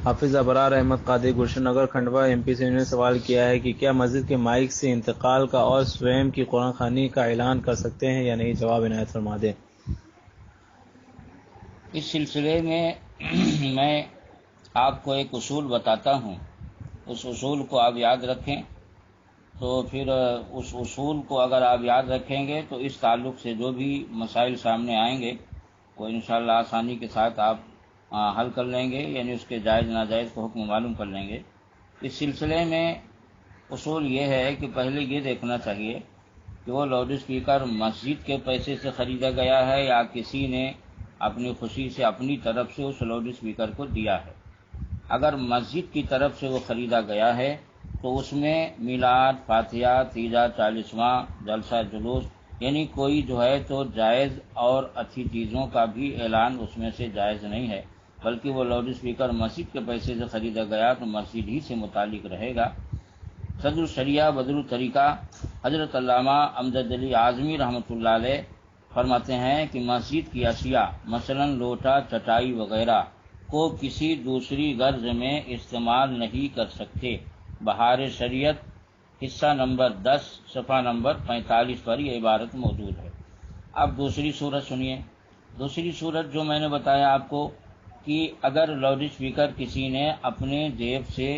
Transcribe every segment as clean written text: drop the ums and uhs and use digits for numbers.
حافظ ابرار احمد قادری گلشن نگر کھنڈوا MP سے انہوں نے سوال کیا ہے کہ کیا مسجد کے مائک سے انتقال کا اور سویم کی قرآن خوانی کا اعلان کر سکتے ہیں یا نہیں؟ جواب عنایت فرما دیں۔ اس سلسلے میں میں آپ کو ایک اصول بتاتا ہوں، اس اصول کو آپ یاد رکھیں، تو پھر اس اصول کو اگر آپ یاد رکھیں گے تو اس تعلق سے جو بھی مسائل سامنے آئیں گے وہ انشاءاللہ آسانی کے ساتھ آپ حل کر لیں گے، یعنی اس کے جائز ناجائز کو حکم معلوم کر لیں گے۔ اس سلسلے میں اصول یہ ہے کہ پہلے یہ دیکھنا چاہیے کہ وہ لاؤڈ اسپیکر مسجد کے پیسے سے خریدا گیا ہے یا کسی نے اپنی خوشی سے اپنی طرف سے اس لاؤڈ اسپیکر کو دیا ہے۔ اگر مسجد کی طرف سے وہ خریدا گیا ہے تو اس میں میلاد، فاتحہ، تیجا، 40واں، جلسہ جلوس، یعنی کوئی جو ہے تو جائز اور اچھی چیزوں کا بھی اعلان اس میں سے جائز نہیں ہے، بلکہ وہ لاؤڈ اسپیکر مسجد کے پیسے سے خریدا گیا تو مسجد ہی سے متعلق رہے گا۔ صدر الشریعہ بدر الطریقہ حضرت علامہ امجد علی اعظمی رحمۃ اللہ علیہ فرماتے ہیں کہ مسجد کی اشیاء مثلا لوٹا، چٹائی وغیرہ کو کسی دوسری غرض میں استعمال نہیں کر سکتے۔ بہار شریعت حصہ نمبر 10 صفحہ نمبر 45 پر یہ عبارت موجود ہے۔ اب دوسری صورت سنیے۔ دوسری صورت جو میں نے بتایا آپ کو کہ اگر لاؤڈ اسپیکر کسی نے اپنے جیب سے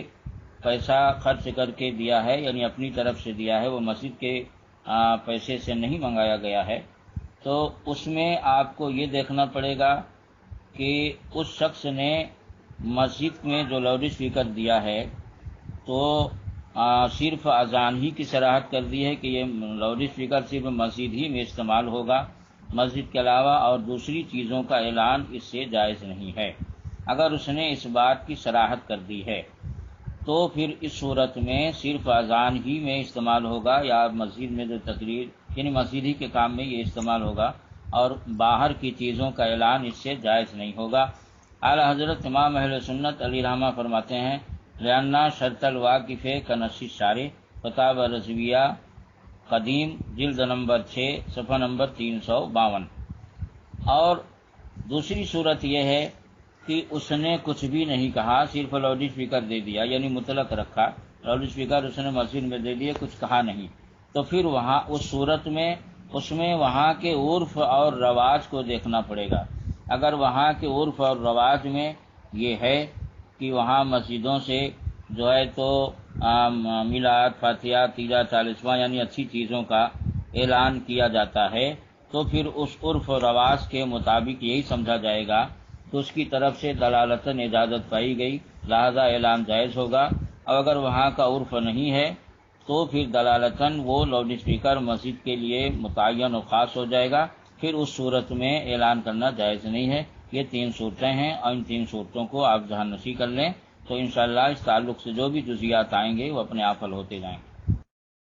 پیسہ خرچ کر کے دیا ہے، یعنی اپنی طرف سے دیا ہے، وہ مسجد کے پیسے سے نہیں منگایا گیا ہے، تو اس میں آپ کو یہ دیکھنا پڑے گا کہ اس شخص نے مسجد میں جو لاؤڈ اسپیکر دیا ہے تو صرف اذان ہی کی صراحت کر دی ہے کہ یہ لاؤڈ اسپیکر صرف مسجد ہی میں استعمال ہوگا، مسجد کے علاوہ اور دوسری چیزوں کا اعلان اس سے جائز نہیں ہے۔ اگر اس نے اس بات کی صراحت کر دی ہے تو پھر اس صورت میں صرف اذان ہی میں استعمال ہوگا یا مسجد میں جو تقریر، یعنی مسجد ہی کے کام میں یہ استعمال ہوگا اور باہر کی چیزوں کا اعلان اس سے جائز نہیں ہوگا۔ اعلی حضرت امام اہل سنت علی رحمہ فرماتے ہیں لأن شرط الواقف کنص الشارع، فتاوی رضویہ قدیم جلد نمبر 6 صفحہ نمبر 352۔ اور دوسری صورت یہ ہے کہ اس نے کچھ بھی نہیں کہا، صرف لاؤڈ اسپیکر دے دیا، یعنی مطلق رکھا، لاؤڈ اسپیکر اس نے مسجد میں دے دیے، کچھ کہا نہیں، تو پھر وہاں اس صورت میں اس میں وہاں کے عرف اور رواج کو دیکھنا پڑے گا۔ اگر وہاں کے عرف اور رواج میں یہ ہے کہ وہاں مسجدوں سے جو ہے تو میلاد، فاتحہ، تیجا، 40واں یعنی اچھی چیزوں کا اعلان کیا جاتا ہے، تو پھر اس عرف و رواج کے مطابق یہی سمجھا جائے گا کہ اس کی طرف سے دلالتاً اجازت پائی گئی، لہذا اعلان جائز ہوگا۔ اور اگر وہاں کا عرف نہیں ہے تو پھر دلالتاً وہ لاؤڈ اسپیکر مسجد کے لیے متعین و خاص ہو جائے گا، پھر اس صورت میں اعلان کرنا جائز نہیں ہے۔ یہ 3 صورتیں ہیں اور ان 3 صورتوں کو آپ ذہن نشین کر لیں تو انشاءاللہ اس تعلق سے جو بھی جزیات آئیں گے وہ اپنے آپ حل ہوتے جائیں گے۔